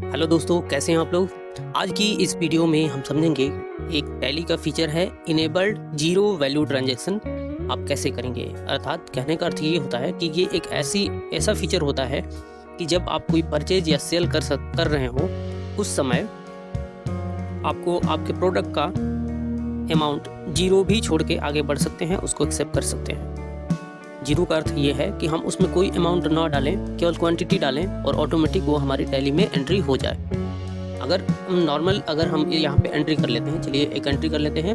Hello दोस्तों, कैसे हैं आप लोग। आज की इस वीडियो में हम समझेंगे एक टैली का फीचर है इनेबल्ड जीरो वैल्यू ट्रांजैक्शन आप कैसे करेंगे। अर्थात कहने का अर्थ ये होता है कि ये एक ऐसा फीचर होता है कि जब आप कोई परचेज या सेल कर रहे हो उस समय आपको आपके प्रोडक्ट का अमाउंट जीरो भी छोड़ के आगे बढ़ सकते हैं, उसको एक्सेप्ट कर सकते हैं। जीरो का अर्थ ये है कि हम उसमें कोई अमाउंट ना डालें, केवल क्वांटिटी डालें और ऑटोमेटिक वो हमारी टैली में एंट्री हो जाए। अगर हम यहाँ पे एंट्री कर लेते हैं, चलिए एक एंट्री कर लेते हैं,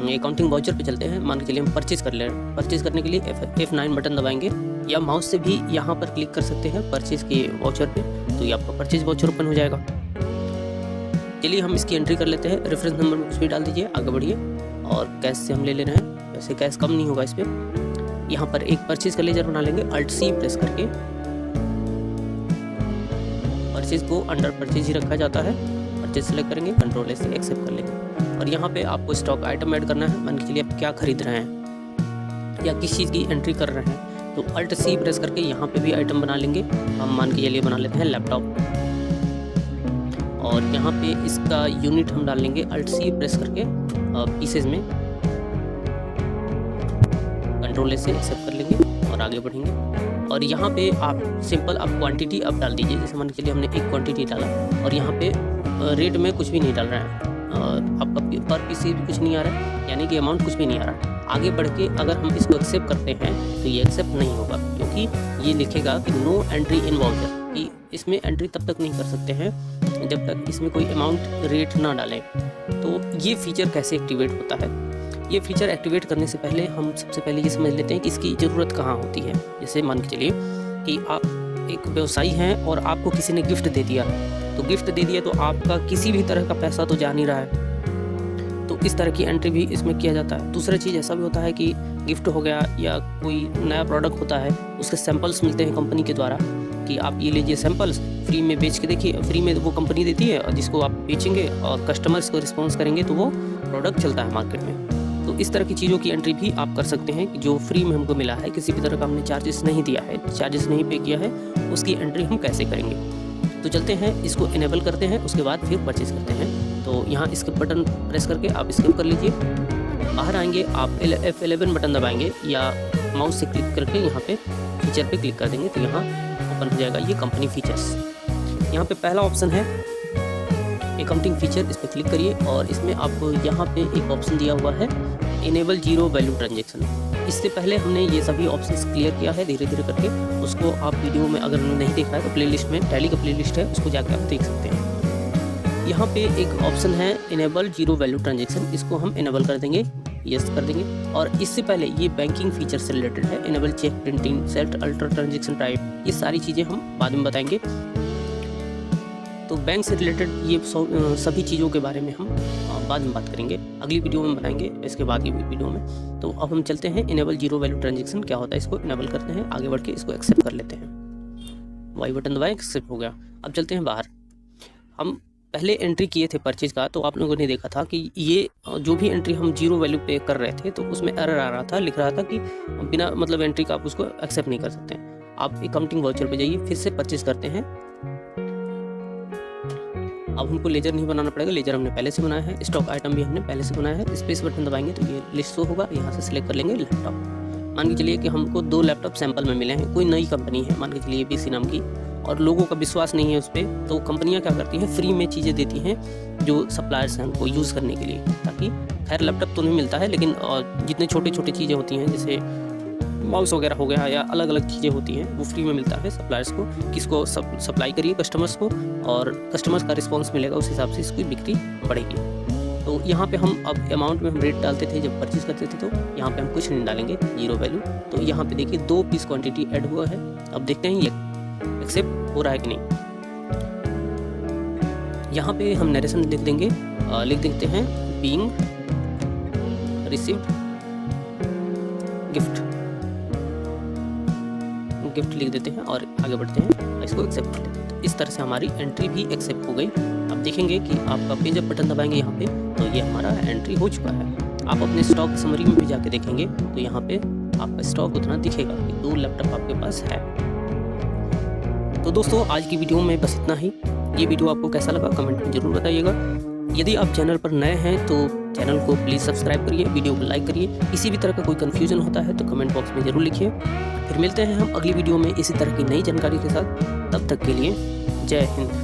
अकाउंटिंग वाउचर पे चलते हैं। मान के चलिए हम परचेज कर ले रहे हैं। परचेज करने के लिए F9 बटन दबाएंगे या माउस से भी यहाँ पर क्लिक कर सकते हैं परचेज के वाउचर पे, तो ये आपका परचेज वाउचर ओपन हो जाएगा। चलिए हम इसकी एंट्री कर लेते हैं। रेफरेंस नंबर में कुछ भी डाल दीजिए, आगे बढ़िए। और कैश से हम ले रहे हैं, वैसे कैश कम नहीं होगा इस पर। यहाँ पर एक परचेज का लेजर बना लेंगे, Alt+C प्रेस करके। परचेज को अंडर परचेज ही रखा जाता है। परचेज सेलेक्ट करेंगे, Ctrl+S से एक्सेप्ट कर लेंगे। और यहाँ पे आपको स्टॉक आइटम ऐड करना है। मान के चलिए आप क्या खरीद रहे हैं या किस चीज़ की एंट्री कर रहे हैं, तो Alt+C प्रेस करके यहाँ पे भी आइटम बना लेंगे। हम मान के चलिए बना लेते हैं लैपटॉप, और यहाँ पे इसका यूनिट हम डाल लेंगे Alt+C प्रेस करके पीसेज में। Ctrl+S से एक्सेप्ट कर लेंगे और आगे बढ़ेंगे। और यहाँ पे आप सिंपल क्वांटिटी अब डाल दीजिए। जैसे मान के चलिए हमने एक क्वांटिटी डाला और यहाँ पे रेट में कुछ भी नहीं डाल रहे हैं, आपका पर पीस भी कुछ नहीं आ रहा है, यानी कि अमाउंट कुछ भी नहीं आ रहा है। आगे बढ़ के अगर हम इसको एक्सेप्ट करते हैं तो ये एक्सेप्ट नहीं होगा, क्योंकि ये लिखेगा कि नो एंट्री इन वाउचर, कि इसमें एंट्री तब तक नहीं कर सकते हैं जब तक इसमें कोई अमाउंट रेट ना डालें। तो ये फीचर कैसे एक्टिवेट होता है, ये फीचर एक्टिवेट करने से पहले हम सबसे पहले ये समझ लेते हैं कि इसकी ज़रूरत कहाँ होती है। जैसे मान के चलिए कि आप एक व्यवसायी हैं और आपको किसी ने गिफ्ट दे दिया, तो गिफ्ट दे दिया तो आपका किसी भी तरह का पैसा तो जा नहीं रहा है, तो इस तरह की एंट्री भी इसमें किया जाता है। दूसरा चीज़ ऐसा भी होता है कि गिफ्ट हो गया या कोई नया प्रोडक्ट होता है, उसके सैंपल्स मिलते हैं कंपनी के द्वारा कि आप ये लीजिए सैंपल्स, फ्री में बेच के देखिए। फ्री में वो कंपनी देती है और जिसको आप बेचेंगे और कस्टमर्स को रिस्पॉन्स करेंगे तो वो प्रोडक्ट चलता है मार्केट में। तो इस तरह की चीज़ों की एंट्री भी आप कर सकते हैं कि जो फ्री में हमको मिला है, किसी भी तरह का हमने चार्जेस नहीं दिया है, चार्जेस नहीं पे किया है, उसकी एंट्री हम कैसे करेंगे। तो चलते हैं, इसको इनेबल करते हैं, उसके बाद फिर परचेज करते हैं। तो यहाँ इसके बटन प्रेस करके आप स्किप कर लीजिए। बाहर आएंगे, आप F11 बटन दबाएंगे या माउस से क्लिक करके यहाँ पे फीचर पे क्लिक कर देंगे, तो यहाँ ओपन हो जाएगा ये कंपनी फीचर्स। यहाँ पे पहला ऑप्शन है अकाउंटिंग फीचर, इस पर क्लिक करिए और इसमें आपको यहाँ पे एक ऑप्शन दिया हुआ है इनेबल जीरो वैल्यू ट्रांजैक्शन। इससे पहले हमने ये सभी ऑप्शंस क्लियर किया है धीरे धीरे करके। उसको आप वीडियो में अगर नहीं देखा है तो प्लेलिस्ट में टैली का प्लेलिस्ट है, उसको जाकर आप देख सकते हैं। यहाँ पे एक ऑप्शन है इनेबल जीरो वैल्यू ट्रांजैक्शन, इसको हम इनेबल कर देंगे, यस कर देंगे। और इससे पहले ये बैंकिंग फीचर से रिलेटेड है, enable cheque printing, set alter transaction type, ये सारी चीज़ें हम बाद में बताएंगे। तो बैंक से रिलेटेड ये सभी चीज़ों के बारे में हम बाद में बात करेंगे, अगली वीडियो में बनाएंगे, इसके बाद की वीडियो में। तो अब हम चलते हैं, इनेबल जीरो वैल्यू ट्रांजैक्शन क्या होता है, इसको इनेबल करते हैं, आगे बढ़ के इसको एक्सेप्ट कर लेते हैं। वाई बटन दबाएं, एक्सेप्ट हो गया। अब चलते हैं बाहर। हम पहले एंट्री किए थे परचेज का, तो आप लोगों ने देखा था कि ये जो भी एंट्री हम जीरो वैल्यू पे कर रहे थे तो उसमें एरर आ रहा था, लिख रहा था कि बिना मतलब एंट्री का आप उसको एक्सेप्ट नहीं कर सकते। आप अकाउंटिंग वाउचर पे जाइए, फिर से परचेज करते हैं। अब हमको लेजर नहीं बनाना पड़ेगा, लेजर हमने पहले से बनाया है, स्टॉक आइटम भी हमने पहले से बनाया है। स्पेस बटन दबाएंगे तो ये लिस्ट शो होगा, यहाँ से सिलेक्ट कर लेंगे लैपटॉप। मान के चलिए कि हमको 2 लैपटॉप सैंपल में मिले हैं, कोई नई कंपनी है, मान के चलिए ABC नाम की, और लोगों का विश्वास नहीं है उस पर, तो कंपनियाँ क्या करती हैं, फ्री में चीज़ें देती हैं जो सप्लायर्स हैं उनको यूज़ करने के लिए, ताकि खैर लैपटॉप तो नहीं मिलता है, लेकिन जितने छोटे छोटे चीज़ें होती हैं जैसे माउस वगैरह हो गया या अलग अलग चीज़ें होती हैं वो फ्री में मिलता है सप्लायर्स को। किसको सप्लाई करिए कस्टमर्स को, और कस्टमर्स का रिस्पांस मिलेगा, उस हिसाब से इसकी बिक्री बढ़ेगी। तो यहाँ पे हम अब अमाउंट में हम रेट डालते थे जब परचेज करते थे, तो यहाँ पे हम कुछ नहीं डालेंगे, जीरो वैल्यू। तो यहाँ पे देखिए 2 पीस क्वांटिटी ऐड हुआ है। अब देखते हैं ये एक्सेप्ट हो रहा है कि नहीं। यहाँ पे हम नरेशन लिख देंगे, लिख देते हैं बीइंग रिसीव्ड गिफ्ट लिख देते हैं और आगे बढ़ते हैं, इसको एक्सेप्ट कर लेते हैं। तो इस तरह से हमारी एंट्री भी एक्सेप्ट हो गई। अब देखेंगे कि आपका पेज अप बटन दबाएंगे यहाँ पे, तो ये हमारा एंट्री हो चुका है। आप अपने स्टॉक समरी में भी जाके देखेंगे तो यहाँ पे आपका स्टॉक उतना दिखेगा कि 2 लैपटॉप आपके पास है। तो दोस्तों आज की वीडियो में बस इतना ही। ये वीडियो आपको कैसा लगा कमेंट में ज़रूर बताइएगा। यदि आप चैनल पर नए हैं तो चैनल को प्लीज़ सब्सक्राइब करिए, वीडियो को लाइक करिए। किसी भी तरह का कोई कन्फ्यूजन होता है तो कमेंट बॉक्स में ज़रूर लिखिए। फिर मिलते हैं हम अगली वीडियो में इसी तरह की नई जानकारी के साथ। तब तक के लिए जय हिंद।